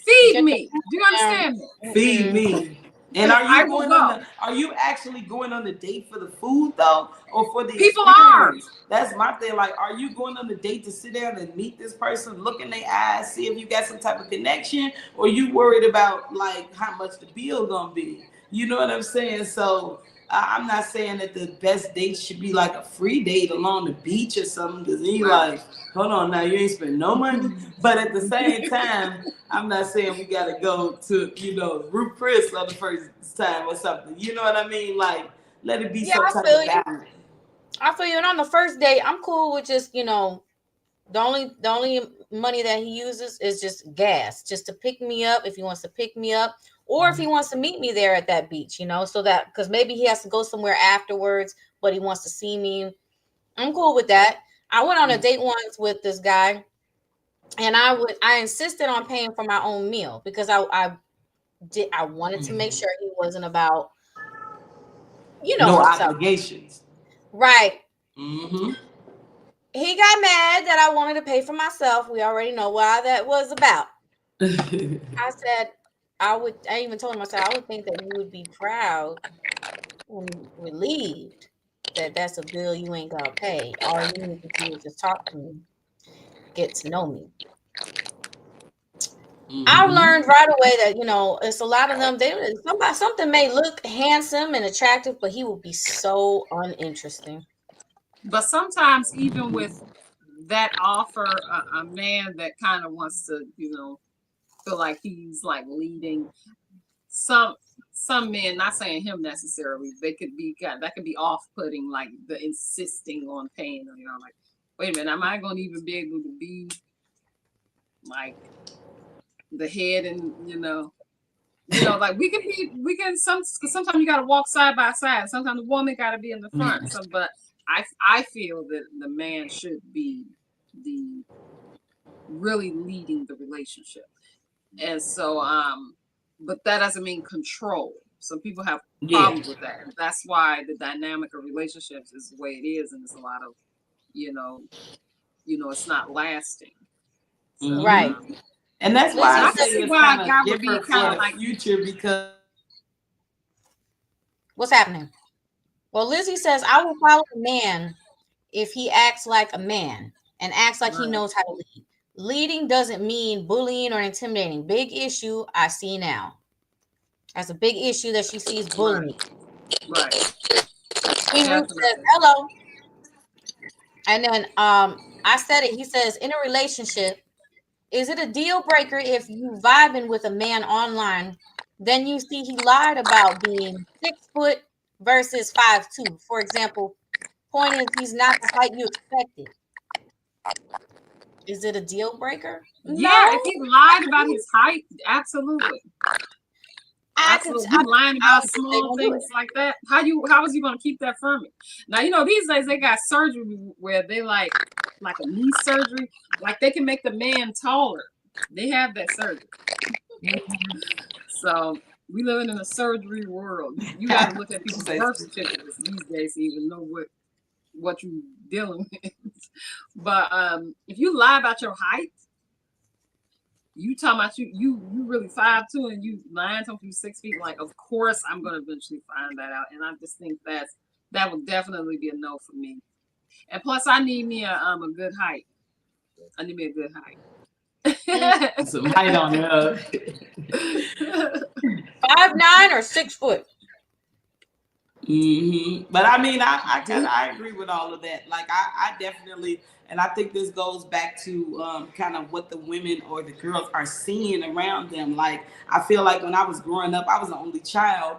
Feed me. Do you understand me? Feed me. And are you actually going on the date for the food though, or for the people experience? That's my thing. Like, are you going on the date to sit down and meet this person, look in their eyes, see if you got some type of connection, or you worried about like how much the bill gonna be? You know what I'm saying? So I'm not saying that the best date should be like a free date along the beach or something, because then you like, hold on now, you ain't spend no money. But at the same time, I'm not saying we gotta go to, you know, Root Chris on the first time or something. You know what I mean? Like, let it be some type of balance. I feel you. And on the first date, I'm cool with just, you know, the only money that he uses is just gas, just to pick me up if he wants to pick me up, or if he wants to meet me there at that beach, you know, so that, because maybe he has to go somewhere afterwards, but he wants to see me. I'm cool with that. I went on a date once with this guy, and I insisted on paying for my own meal because I wanted to make sure he wasn't about, you know, no himself. Obligations. Right. Mm-hmm. He got mad that I wanted to pay for myself. We already know why that was about. I said, I even told him, I said, I would think that you would be proud when relieved that that's a bill you ain't got to pay. All you need to do is just talk to me, get to know me. I learned right away that, you know, it's a lot of them. Something may look handsome and attractive, but he will be so uninteresting. But sometimes, even with that offer, a man that kind of wants to, you know, feel like he's like leading. Some men, not saying him necessarily, they could be that could be off-putting, like the insisting on paying. You know, like, wait a minute, am I going to even be able to be like the head, and you know, like we can sometimes you got to walk side by side. Sometimes the woman got to be in the front. But I feel that the man should be the really leading the relationship, and so but that doesn't mean control. Some people have problems with that, and that's why the dynamic of relationships is the way it is, and there's a lot of you know it's not lasting. So, right. And that's why I say it's kind of different for the like, future, because what's happening? Well, Lizzie says, I will follow a man if he acts like a man and acts like he knows how to lead. Leading doesn't mean bullying or intimidating. Big issue I see now. That's a big issue that she sees bullying. Right. He says, hello. And then I said it. He says, in a relationship, is it a deal breaker if you vibing with a man online, then you see he lied about being 6 foot versus 5'2"? For example, point is he's not the height you expected. Is it a deal breaker? Yeah, if he lied about his height, absolutely. Absolutely. You lying about small things like that. How is he gonna keep that from me? Now, you know, these days they got surgery where they like a knee surgery, like they can make the man taller. They have that surgery. So we living in a surgery world. You got to look at people's birth certificates these days to even know what you're dealing with. But if you lie about your height, you talking about you really 5'2" and you lying to you 6 feet, like, of course I'm gonna eventually find that out. And I just think that would definitely be a no for me. And plus I need me a good height. I need me a good height. Some height on her. 5'9" or 6 foot. But I mean, I agree with all of that. Like I definitely, and I think this goes back to kind of what the women or the girls are seeing around them. Like I feel like when I was growing up, I was the only child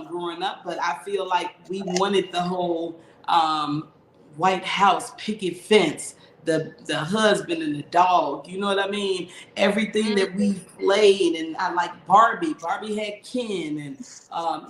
growing up, but I feel like we wanted the whole White House picket fence the husband and the dog. You know what I mean? Everything that we played, and I like Barbie. Barbie had Ken, and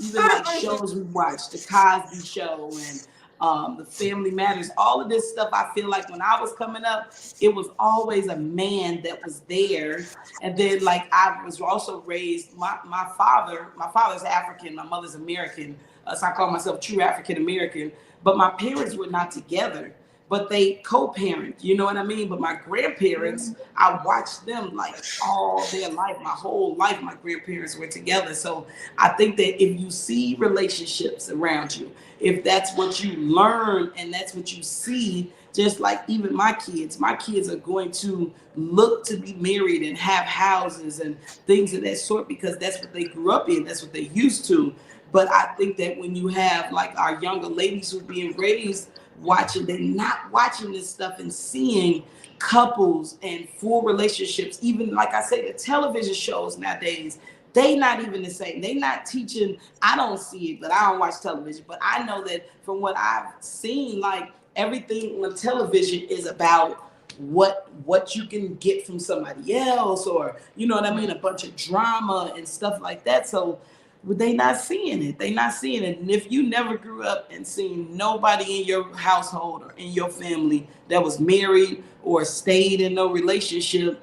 even like shows we watched, the Cosby Show, and the Family Matters. All of this stuff. I feel like when I was coming up, it was always a man that was there. And then like I was also raised. My father's African. My mother's American. So I call myself true African American. But my parents were not together, but they co-parent, you know what I mean? But my grandparents, I watched them like all their life, my whole life, my grandparents were together. So I think that if you see relationships around you, if that's what you learn and that's what you see, just like even my kids are going to look to be married and have houses and things of that sort, because that's what they grew up in, that's what they used to. But I think that when you have like our younger ladies who are being raised watching, they're not watching this stuff and seeing couples and full relationships. Even like I say, the television shows nowadays, they not even the same. They not teaching. I don't see it, but I don't watch television. But I know that from what I've seen, like everything on television is about what you can get from somebody else, or you know what I mean, a bunch of drama and stuff like that. So they not seeing it. They not seeing it. And if you never grew up and seen nobody in your household or in your family that was married or stayed in no relationship,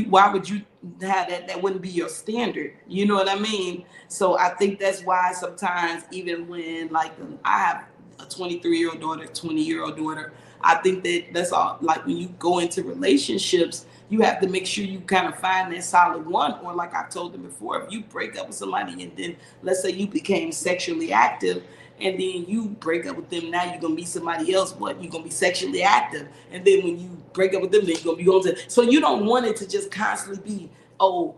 why would you have that? That wouldn't be your standard. You know what I mean? So I think that's why sometimes, even when like I have a 23-year-old daughter, 20-year-old daughter, I think that's all. Like when you go into relationships, you have to make sure you kind of find that solid one. Or like I've told them before, if you break up with somebody and then let's say you became sexually active and then you break up with them, now you're going to meet somebody else, but you're going to be sexually active. And then when you break up with them, then you're going to be going to, so you don't want it to just constantly be, oh,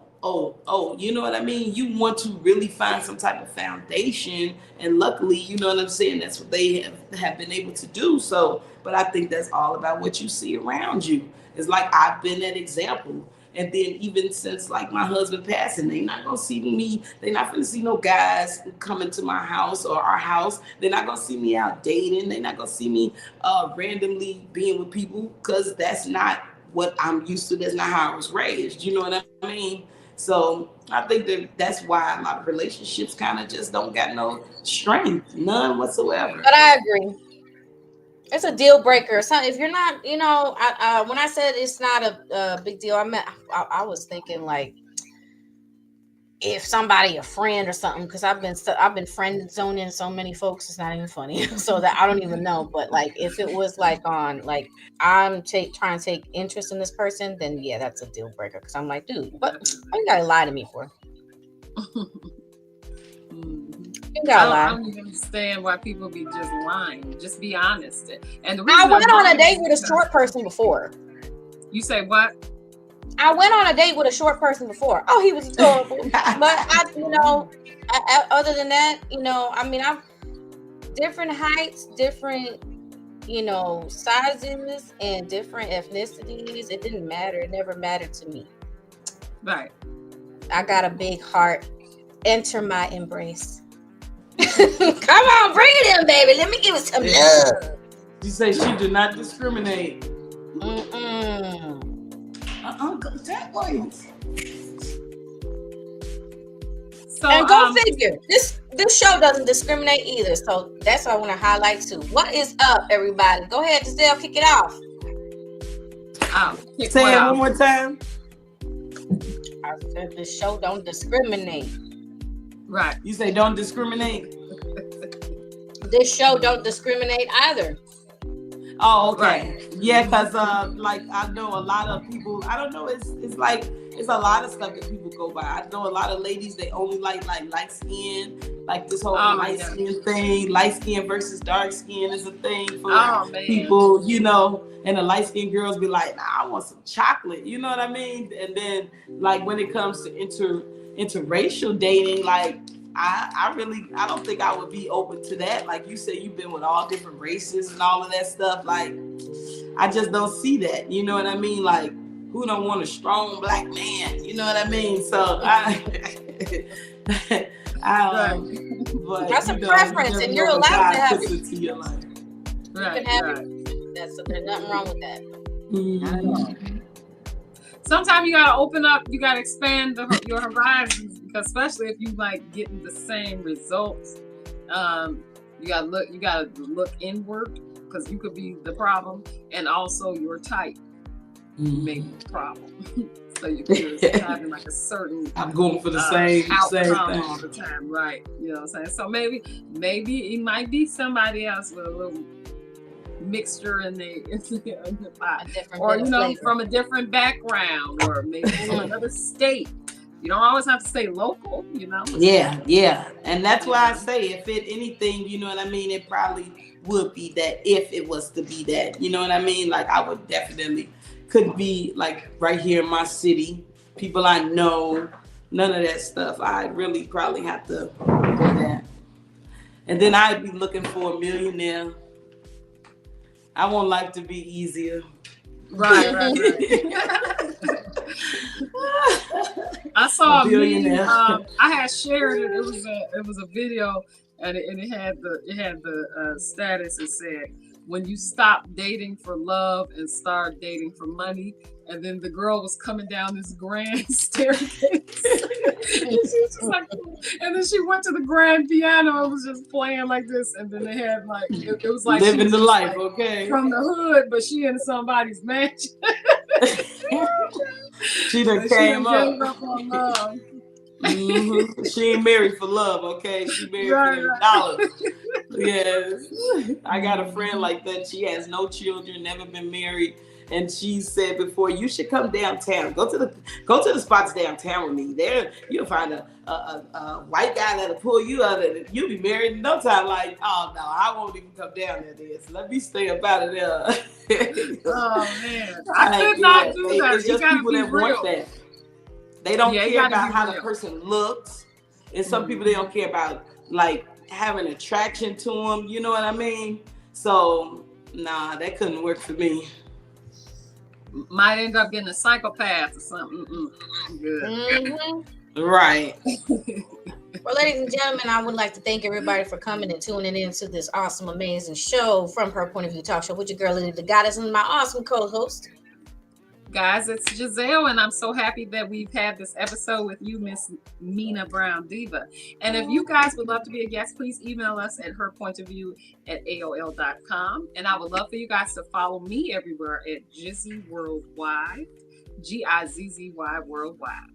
you know what I mean? You want to really find some type of foundation. And luckily, you know what I'm saying? That's what they have been able to do. So, but I think that's all about what you see around you. It's like I've been that example. And then even since like my husband passing, they not gonna see me. They're not gonna see no guys coming to my house or our house. They're not gonna see me out dating. They're not gonna see me randomly being with people, because that's not what I'm used to. That's not how I was raised. You know what I mean? So I think that's why a lot of relationships kind of just don't got no strength, none whatsoever. But I agree. It's a deal breaker. So if you're not, you know, when I said it's not a big deal, I was thinking like if somebody, a friend or something, because I've been friend zoning so many folks, it's not even funny. So that I don't even know. But like if it was like on like I'm trying to take interest in this person, then yeah, that's a deal breaker. Because I'm like, dude, what you gotta lie to me for? I don't even understand why people be just lying. Just be honest. And the I went on a date with a short person before. You say what? I went on a date with a short person before. Oh, he was adorable. But other than that, you know, I mean, I've different heights, different, you know, sizes, and different ethnicities. It didn't matter. It never mattered to me. Right. I got a big heart. Enter my embrace. Come on, bring it in, baby. Let me give it some love. You say she did not discriminate. Go that way. So, and go figure. This show doesn't discriminate either. So that's what I want to highlight too. What is up, everybody? Go ahead, Gizelle, kick it off. Say it one more time. I said this show don't discriminate. Right. You say don't discriminate? This show don't discriminate either. Oh, okay. Right. Yeah, because like I know a lot of people, I don't know, it's like it's a lot of stuff that people go by. I know a lot of ladies, they only like light skin, like this whole light skin thing. Light skin versus dark skin is a thing for people, you know, and the light skinned girls be like, nah, I want some chocolate, you know what I mean? And then like when it comes to interracial dating, like I don't think I would be open to that. Like you said, you've been with all different races and all of that stuff. Like, I just don't see that. You know what I mean? Like, who don't want a strong black man? You know what I mean? So but, that's a preference, and you're allowed to have it. To your life. You can have it. There's nothing wrong with that. Sometimes you gotta open up, you gotta expand your horizons, because especially if you like getting the same results, you gotta look inward, because you could be the problem, and also your type may be the problem. So you're having like a certain I'm going for the same outcome thing all the time, right? You know what I'm saying? So maybe it might be somebody else with a little mixture in the pot, or from a different background, or maybe from another state. You don't always have to stay local, Yeah, and that's why I say, if it anything, you know what I mean, it probably would be that, if it was to be that, you know what I mean. Like, I would definitely could be like right here in my city, people I know, none of that stuff. I really probably have to do that, and then I'd be looking for a millionaire. I want life to be easier. Right. I saw a meme. I had shared it. It was a video, and it had the status. It said, "When you stop dating for love and start dating for money." And then the girl was coming down this grand staircase. And she was just like, and then she went to the grand piano and was just playing like this. And then they had like, it was like living the life, okay, from the hood, but she in somebody's mansion. She done came up. On love. She ain't married for love, okay? She married for dollars. Yes. I got a friend like that. She has no children, never been married. And she said before, you should come downtown. Go to the spots downtown with me. There you'll find a white guy that'll pull you out of it. You'll be married in no time. Like, oh no, I won't even come down there. So let me stay up out of there. Oh man, I could not do that. It's just people that want that. They don't care about how the person looks, and some people, they don't care about like having attraction to them. You know what I mean? So nah, that couldn't work for me. Might end up getting a psychopath or something. Good. Mm-hmm. Right. Well, ladies and gentlemen, I would like to thank everybody for coming and tuning into this awesome, amazing show, From Her Point of View talk show with your girl, Lizzie the Goddess, and my awesome co-host. Guys, it's Gizelle, and I'm so happy that we've had this episode with you, MzMinah BrownDivah. And if you guys would love to be a guest, please email us at herpointofview@aol.com. And I would love for you guys to follow me everywhere at Gizzy Worldwide, GIZZY Worldwide.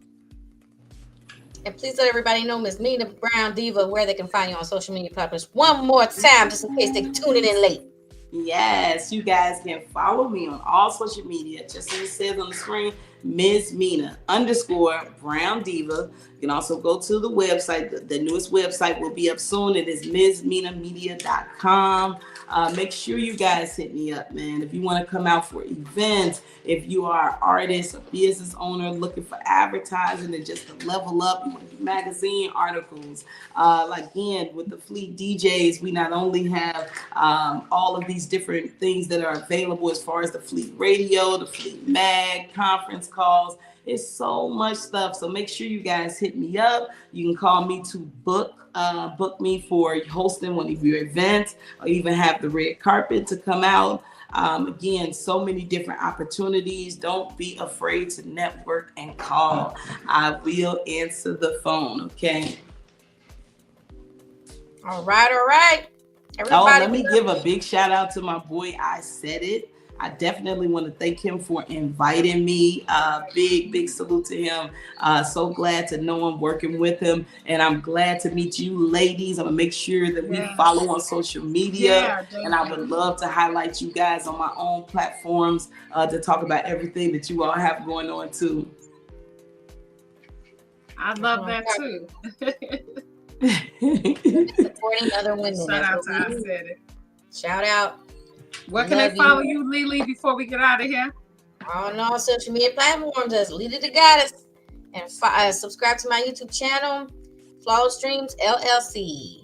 And please let everybody know, MzMinah BrownDivah, where they can find you on social media platforms one more time, just in case they tune in late. Yes, you guys can follow me on all social media, just as it says on the screen, MzMinah _BrownDivah. You can also go to the website. The newest website will be up soon. It is MzMinahMedia.com. Make sure you guys hit me up, man. If you want to come out for events, if you are an artist, a business owner looking for advertising and just to level up, you want to do magazine articles. Again, with the Fleet DJs, we not only have all of these different things that are available as far as the Fleet Radio, the Fleet Mag, conference calls. It's so much stuff. So make sure you guys hit me up. You can call me to book me for hosting one of your events, or even have the red carpet to come out. Again, so many different opportunities. Don't be afraid to network and call. I will answer the phone, okay? All right. Everybody, let me give a big shout out to my boy, I Said It. I definitely want to thank him for inviting me. Big salute to him. So glad to know him, working with him. And I'm glad to meet you ladies. I'm going to make sure that we follow on social media. And I would love to highlight you guys on my own platforms to talk about everything that you all have going on too. I love that too. Supporting other women. Shout out to I Said It. Shout out. Where can they follow you, Lily, before we get out of here? On all social media platforms as Lily the Goddess. And subscribe to my YouTube channel, Flawless Dreams LLC.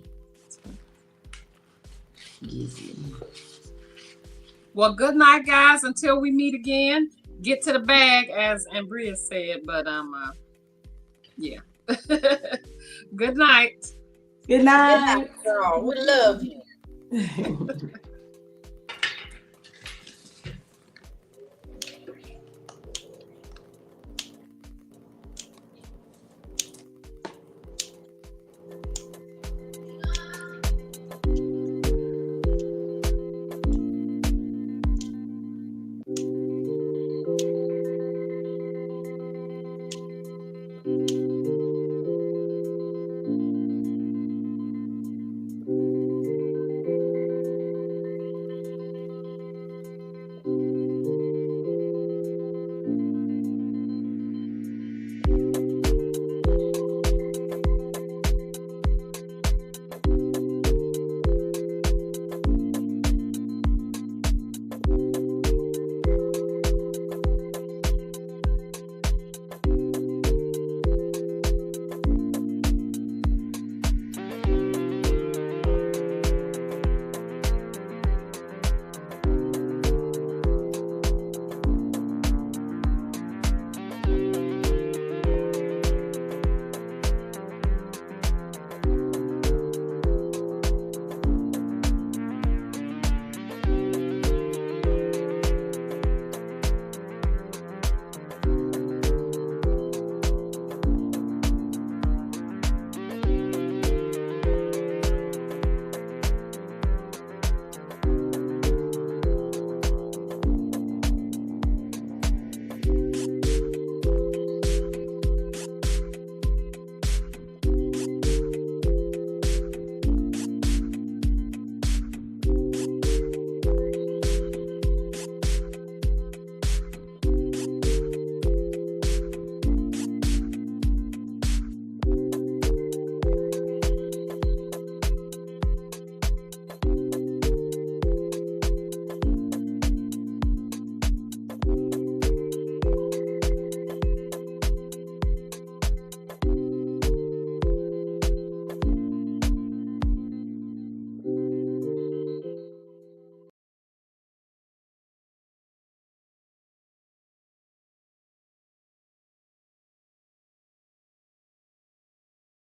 Well, good night, guys. Until we meet again. Get to the bag, as Ambria said. But yeah. Good night. Good night. Good night, girl. We love you.